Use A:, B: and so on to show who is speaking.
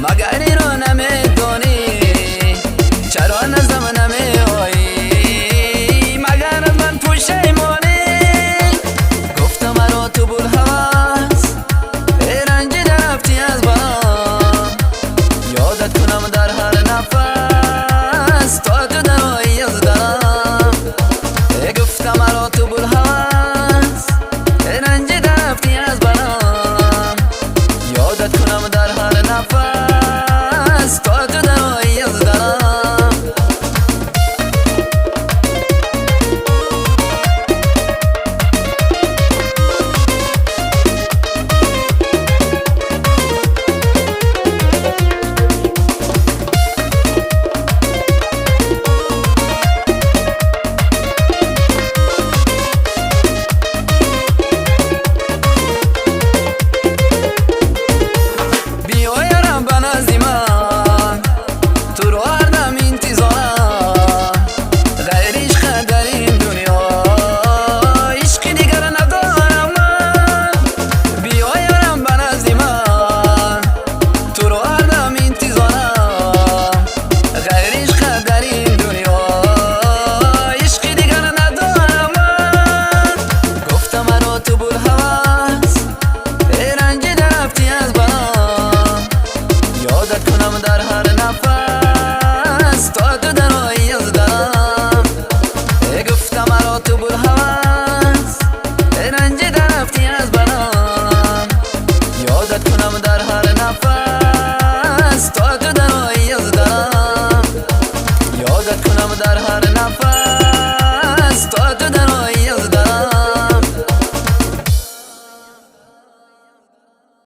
A: مگر این رو نمیدونی چرا نزدم نمیایی مگر من پشیمانی گفتم مرا تو بولهوس رنجیده رفتی از برام یادت کنم در هر نفس تا تو درایی از دلم گفتم مرا تو بولهوس رنجیده رفتی از برام یادت کنم در هر نفس تا تو درایی از دلم در هر نفس تا تو درایی از دلم گفتم مرا تو بولهوس